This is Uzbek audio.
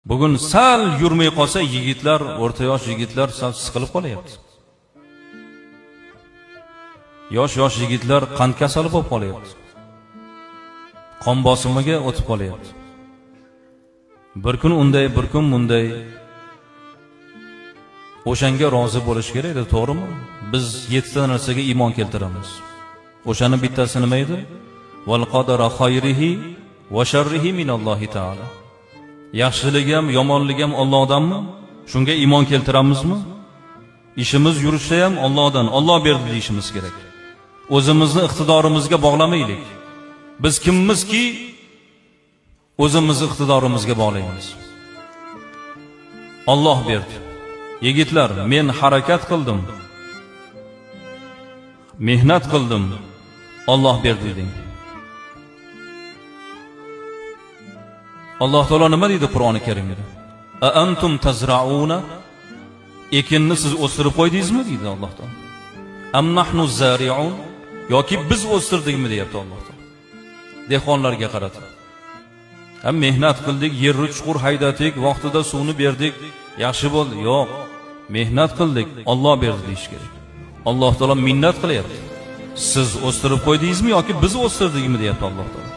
Bugun sal yurmay qolsa yigitlar, o'rta yosh yigitlar sal siqilib qolyapti. Yosh yigitlar qand kasali bo'lib qolyapti. Qon bosimiga o'tib qolyapti. Bir kun unday, bir kun bunday. O'shanga rozi bo'lish kerak edi, to'g'rimi? Biz 7 ta narsaga iymon keltiramiz. O'shaning bittasi nima edi? Val qadara khayrihi va sharrihi minallohi taala. Yaxshilik ham, yomonlik ham Allohdanmi? Shunga iymon keltiramizmi? Ishimiz yurishda ham Allohdan, Alloh berdi deyishimiz kerak. O'zimizni iqtidorimizga bog'lamaylik. Biz kimmizki o'zimizni iqtidorimizga bog'laymiz. Alloh berdi. Yigitlar, men harakat qildim. Mehnat qildim. Alloh berdi deng. Alloh taolo nima deydi Qur'oni Karimda? A antum tazrauna? Ekinni siz o'stirib qo'ydingizmi deydi Alloh taolo. Am nahnu zari'un? Yoki biz o'stirdikmi deyapti Alloh taolo. Dehqonlarga qaratib. Ham mehnat qildik, yerni chuqur haydadik, vaqtida suvni berdik, yaxshi bo'ldi. Yo'q. Mehnat qildik, Alloh berdi deyish kerak. Alloh taolo minnat qilyapti. Siz o'stirib qo'ydingizmi yoki biz o'stirdikmi deyapti Alloh taolo.